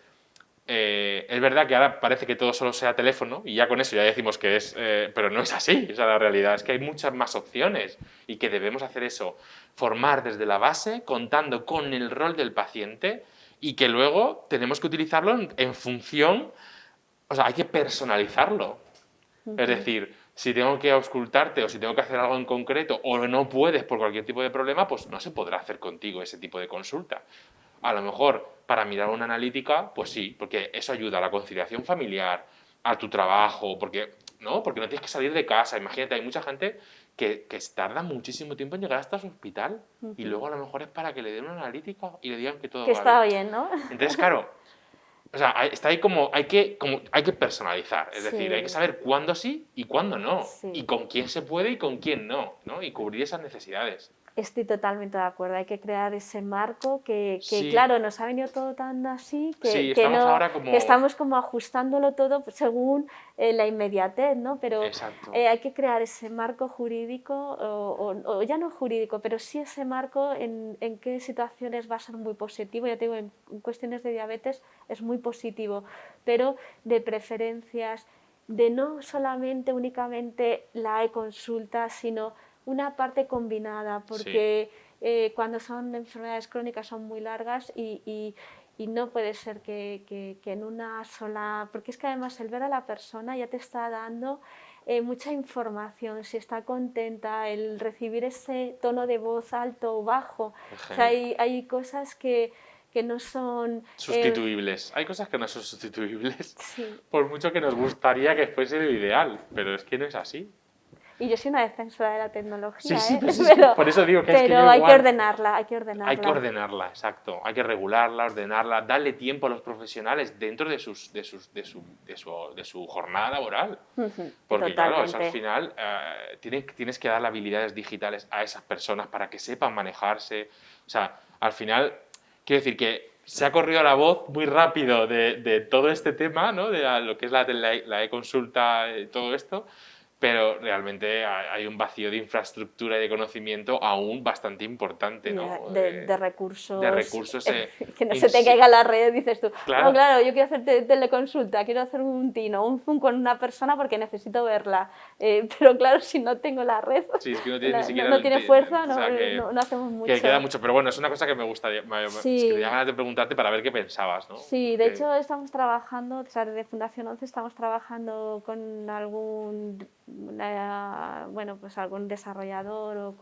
es verdad que ahora parece que todo solo sea teléfono y ya con eso ya decimos que es, pero no es así. O sea, la realidad es que hay muchas más opciones y que debemos hacer eso, formar desde la base, contando con el rol del paciente y que luego tenemos que utilizarlo en función, o sea, hay que personalizarlo. Es decir, si tengo que auscultarte o si tengo que hacer algo en concreto o no puedes por cualquier tipo de problema, pues no se podrá hacer contigo ese tipo de consulta. A lo mejor para mirar una analítica, pues sí, porque eso ayuda a la conciliación familiar, a tu trabajo, porque no tienes que salir de casa. Imagínate, hay mucha gente que tarda muchísimo tiempo en llegar hasta su hospital y luego a lo mejor es para que le den una analítica y le digan que todo Que va bien. está bien, ¿no? Entonces, claro, o sea, está ahí como hay que personalizar, es decir, hay que Sí, saber cuándo sí y cuándo no, y sí. con quién se puede y con quién no, ¿no? Y cubrir esas necesidades. Estoy totalmente de acuerdo. Hay que crear ese marco que Sí, claro, nos ha venido todo tan así sí, que estamos no, ahora que como... estamos como ajustándolo todo según la inmediatez, ¿no? Pero Exacto. hay que crear ese marco jurídico, o ya no jurídico, pero sí ese marco en qué situaciones va a ser muy positivo. Ya te digo, en cuestiones de diabetes es muy positivo, pero de preferencias, de no solamente únicamente la e-consulta, sino una parte combinada, Sí, porque cuando son enfermedades crónicas son muy largas y no puede ser que en una sola, porque es que además el ver a la persona ya te está dando mucha información, si está contenta, el recibir ese tono de voz alto o bajo, es o sea, genial. hay cosas que no son... Sustituibles. Hay cosas que no son sustituibles, sí. por mucho que nos gustaría que fuese lo ideal, pero es que no es así. Y yo soy una defensora de la Sí, tecnología, sí, ¿eh? pero es que por eso digo que es que yo Pero hay que igual ordenarla, hay que hay que ordenarla. ordenarla, exacto. Hay que regularla, ordenarla, darle tiempo a los profesionales dentro de su jornada laboral. Ujú, Porque claro, eso al totalmente. final tienes que darle habilidades digitales a esas personas para que sepan manejarse. O sea, al final, quiero decir que se ha corrido la voz muy rápido de todo este tema, ¿no? De lo que es la e-consulta, todo esto, pero realmente hay un vacío de infraestructura y de conocimiento aún bastante importante, Y ¿no? de De recursos, recursos que no en se te sí. caiga la red, dices tú, no, Claro, claro, yo quiero hacer teleconsulta, quiero hacer un tino, un zoom con una persona porque necesito verla, pero claro, si no tengo la red, sí, es que no tienes ni siquiera no tiene fuerza, o sea, no hacemos que queda mucho. mucho, pero bueno, es una cosa que me gustaría, es que tenía Sí, ganas de preguntarte para ver qué pensabas, ¿no? sí, de hecho estamos trabajando, o sea, desde Fundación 11 estamos trabajando con bueno, pues algún desarrollador o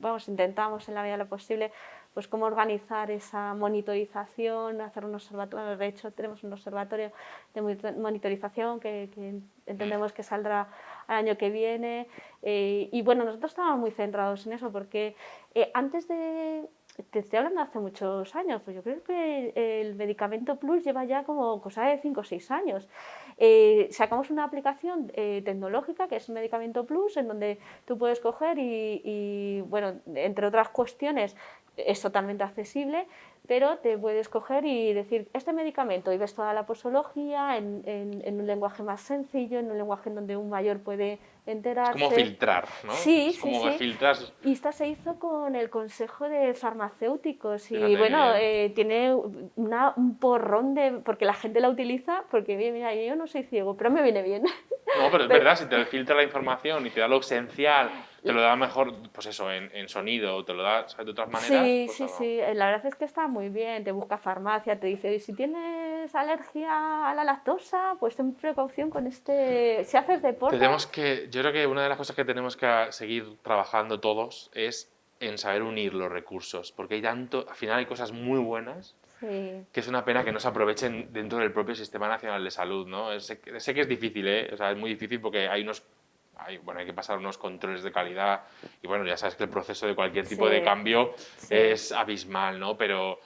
vamos, intentamos en la medida de lo posible, pues cómo organizar esa monitorización, hacer un observatorio, de hecho tenemos un observatorio de monitorización que entendemos que saldrá al año que viene, y bueno, nosotros estamos muy centrados en eso porque antes de te estoy hablando de hace muchos años, pues yo creo que el medicamento Plus lleva ya como cosa de 5 o 6 años. Sacamos una aplicación tecnológica que es Medicamento Plus, en donde tú puedes coger bueno, entre otras cuestiones, es totalmente accesible, pero te puedes coger y decir este medicamento y ves toda la posología en un lenguaje más sencillo, en un lenguaje en donde un mayor puede Es como enterarse. filtrar, ¿no? Sí, Es sí, como sí. filtras, Y esta se hizo con el Consejo de Farmacéuticos y fíjate qué bueno, bien. tiene un porrón de... porque la gente la utiliza, porque mira, yo no soy ciego, pero me viene bien. No, pero es Pero- verdad, si te filtra la información y te da lo esencial, te lo da mejor, pues eso, en sonido, te lo da, ¿sabes? De otras maneras, sí, pues sí, no. sí, la verdad es que está muy bien, te busca farmacia, te dice, "Y si tienes alergia a la lactosa, pues ten precaución con este... Si haces deporte, Yo creo que una de las cosas que tenemos que seguir trabajando todos es en saber unir los recursos, porque hay tanto, al final hay cosas muy buenas sí, que es una pena que no se aprovechen dentro del propio Sistema Nacional de Salud, ¿no? Sé que es difícil, ¿eh? O sea, es muy difícil porque bueno, hay que pasar unos controles de calidad y bueno, ya sabes que el proceso de cualquier tipo de sí, cambio sí. es abismal, ¿no? Pero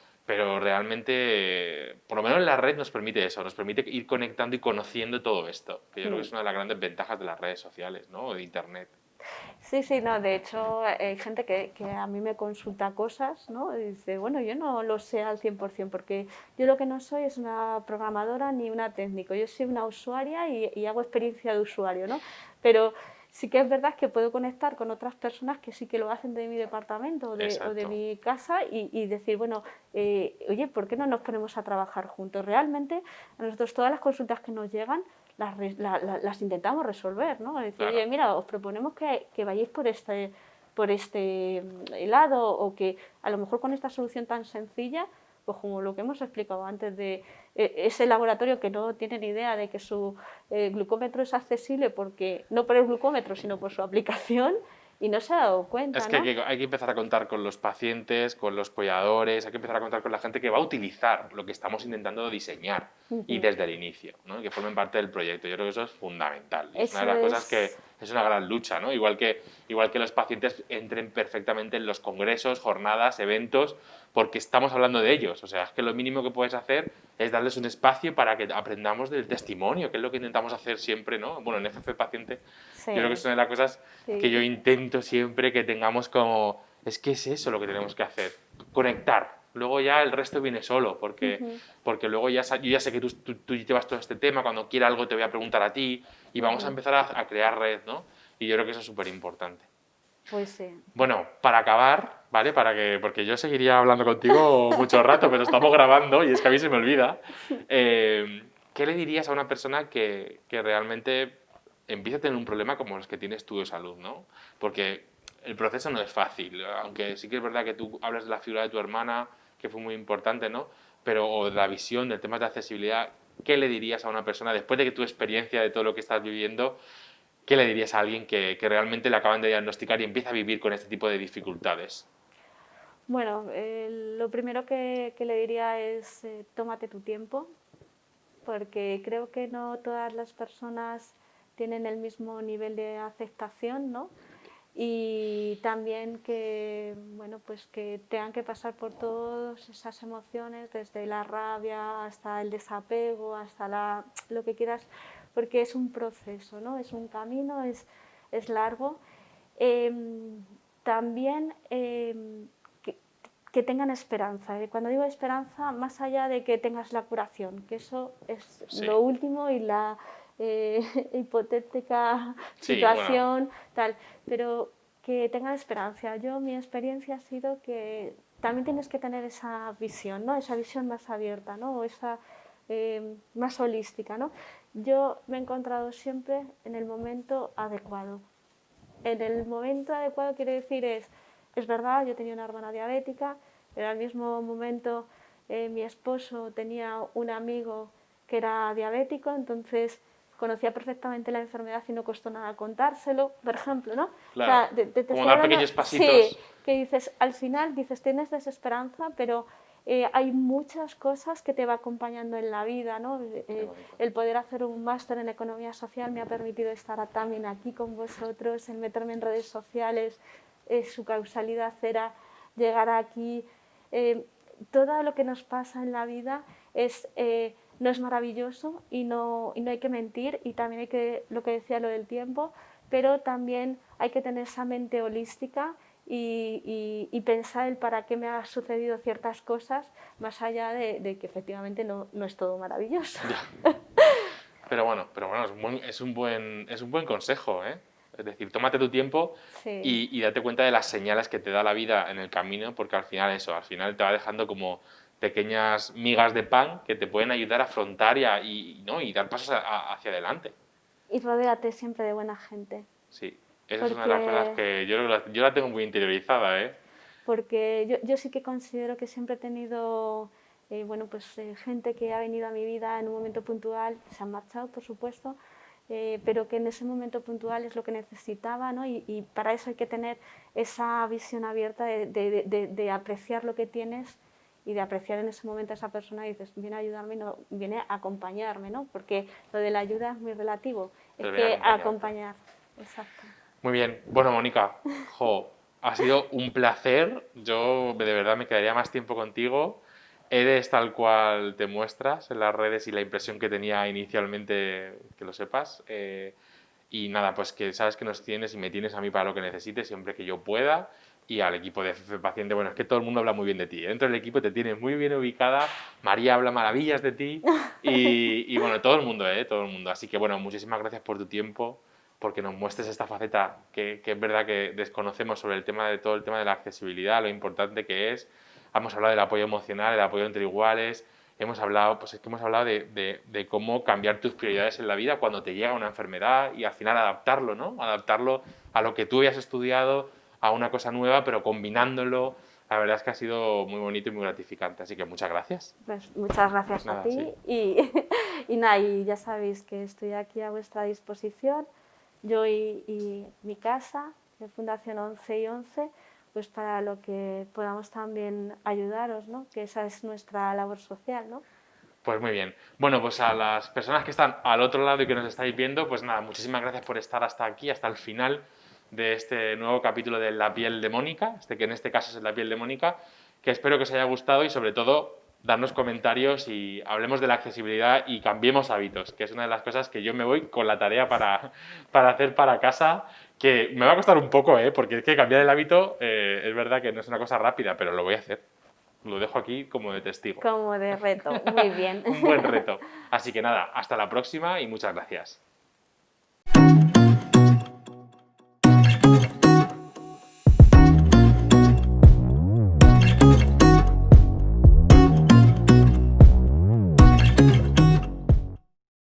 realmente, por lo menos la red nos permite eso, nos permite ir conectando y conociendo todo esto, que yo creo que Mm. es una de las grandes ventajas de las redes sociales, ¿no? O de Internet. Sí, sí, no, de hecho hay gente que a mí me consulta cosas, ¿no? Y dice, bueno, yo no lo sé al 100% porque yo lo que no soy es una programadora ni una técnico, yo soy una usuaria y hago experiencia de usuario, ¿no? Pero sí que es verdad que puedo conectar con otras personas que sí que lo hacen de mi departamento o de Exacto. mi casa y decir, bueno, oye, ¿por qué no nos ponemos a trabajar juntos? Realmente, a nosotros todas las consultas que nos llegan las intentamos resolver, ¿no? Es decir, Claro. oye, mira, os proponemos que vayáis por este lado o que a lo mejor con esta solución tan sencilla pues como lo que hemos explicado antes de ese laboratorio que no tiene ni idea de que su glucómetro es accesible porque no por el glucómetro, sino por su aplicación y no se ha dado cuenta, Es que ¿no? hay que empezar a contar con los pacientes, con los cuidadores, hay que empezar a contar con la gente que va a utilizar lo que estamos intentando diseñar y desde el inicio, ¿no? Que formen parte del proyecto. Yo creo que eso es fundamental. Y es una Eso de las cosas que es, es una gran lucha, ¿no? Igual que los pacientes entren perfectamente en los congresos, jornadas, eventos, porque estamos hablando de ellos. O sea, es que lo mínimo que puedes hacer es darles un espacio para que aprendamos del testimonio, que es lo que intentamos hacer siempre, ¿no? Bueno, en FF Paciente, yo creo que es sí, una de las cosas que yo sí. intento siempre que tengamos como, es que es eso lo que tenemos que hacer, conectar. Luego ya el resto viene solo, Ujú, porque luego ya, yo ya sé que tú llevas todo este tema, cuando quiera algo te voy a preguntar a ti y vamos a ujú. empezar a crear red, ¿no? Y yo creo que eso es súper importante. Pues sí. Bueno, para acabar, ¿vale? Porque yo seguiría hablando contigo mucho rato, pero estamos grabando y es que a mí se me olvida. ¿Qué le dirías a una persona que realmente empieza a tener un problema como los que tienes tú de salud, ¿no? Porque el proceso no es fácil, aunque sí que es verdad que tú hablas de la figura de tu hermana, que fue muy importante, ¿no? Pero, o de la visión, del tema de accesibilidad, ¿qué le dirías a una persona después de que tu experiencia de todo lo que estás viviendo? ¿Qué le dirías a alguien que realmente le acaban de diagnosticar y empieza a vivir con este tipo de dificultades? Bueno, lo primero que le diría es tómate tu tiempo, porque creo que no todas las personas tienen el mismo nivel de aceptación, ¿no? Y también que, bueno, pues que tengan que pasar por todas esas emociones, desde la rabia hasta el desapego, hasta lo que quieras, porque es un proceso, ¿no? Es un camino, es largo. También que, que tengan esperanza. Cuando digo esperanza, más allá de que tengas la curación, que eso es Sí, lo último y la hipotética sí, bueno, situación, tal, pero que tengan esperanza. Mi experiencia ha sido que también tienes que tener esa visión, ¿no? Esa visión más abierta, ¿no? O esa más holística, ¿no? Yo me he encontrado siempre en el momento adecuado. En el momento adecuado quiere decir es verdad, yo tenía una hermana diabética, pero al mismo momento mi esposo tenía un amigo que era diabético, entonces conocía perfectamente la enfermedad y no costó nada contárselo, por ejemplo, ¿no? O claro. sea, te Como estoy dar hablando, pequeños sí, pasitos. que dices, al final dices, tienes desesperanza, pero hay muchas cosas que te va acompañando en la vida, ¿no? Qué bonito. El poder hacer un máster en economía social me ha permitido estar también aquí con vosotros, el meterme en redes sociales, su causalidad era llegar aquí. Eh, Todo lo que nos pasa en la vida no es maravilloso y no hay que mentir y también hay que, lo que decía lo del tiempo, pero también hay que tener esa mente holística y pensar el para qué me han sucedido ciertas cosas, más allá de que efectivamente no es todo maravilloso. Ya. Pero bueno, es un buen consejo, ¿eh? Es decir, tómate tu tiempo Sí. y date cuenta de las señales que te da la vida en el camino, porque al final al final te va dejando como pequeñas migas de pan que te pueden ayudar a afrontar ¿no? y dar pasos hacia adelante. Y rodéate siempre de buena gente, Sí, esa es una de las cosas porque, que yo la tengo muy interiorizada, ¿eh? porque yo sí que considero que siempre he tenido bueno, pues, gente que ha venido a mi vida en un momento puntual, se han marchado, por supuesto, pero que en ese momento puntual es lo que necesitaba, ¿no? Y para eso hay que tener esa visión abierta de apreciar lo que tienes y de apreciar en ese momento a esa persona y dices, viene a ayudarme, no, viene a acompañarme, ¿no? Porque lo de la ayuda es muy relativo, es Pero viene que acompañarte. acompañar, exacto. Muy bien. Bueno, Mónica, jo, ha sido un placer. Yo de verdad me quedaría más tiempo contigo. Eres tal cual te muestras en las redes y la impresión que tenía inicialmente, que lo sepas. Y nada, pues que sabes que nos tienes y me tienes a mí para lo que necesites siempre que yo pueda. Y al equipo de FF Paciente, bueno, es que todo el mundo habla muy bien de ti. Dentro del equipo te tienes muy bien ubicada. María habla maravillas de ti. Y bueno, todo el mundo, ¿eh? Todo el mundo. Así que bueno, muchísimas gracias por tu tiempo, porque nos muestres esta faceta que es verdad que desconocemos sobre el tema de todo el tema de la accesibilidad, lo importante que es. Hemos hablado del apoyo emocional, del apoyo entre iguales. Hemos hablado, pues es que hemos hablado de cómo cambiar tus prioridades en la vida cuando te llega una enfermedad y al final adaptarlo, ¿no? Adaptarlo a lo que tú habías estudiado, a una cosa nueva, pero combinándolo. La verdad es que ha sido muy bonito y muy gratificante, así que muchas gracias. Pues muchas gracias Nada, a ti sí. y nada, y ya sabéis que estoy aquí a vuestra disposición, yo y mi casa, de Fundación 11 y 11, pues para lo que podamos también ayudaros, ¿no? Que esa es nuestra labor social, ¿no? Pues muy bien. Bueno, pues a las personas que están al otro lado y que nos estáis viendo, pues nada, muchísimas gracias por estar hasta aquí, hasta el final de este nuevo capítulo de La piel de Mónica, que en este caso es La piel de Mónica, que espero que os haya gustado y sobre todo darnos comentarios y hablemos de la accesibilidad y cambiemos hábitos, que es una de las cosas que yo me voy con la tarea para hacer para casa, que me va a costar un poco, porque es que cambiar el hábito es verdad que no es una cosa rápida, pero lo voy a hacer. Lo dejo aquí como de testigo. Como de reto, muy bien. Un buen reto. Así que nada, hasta la próxima y muchas gracias.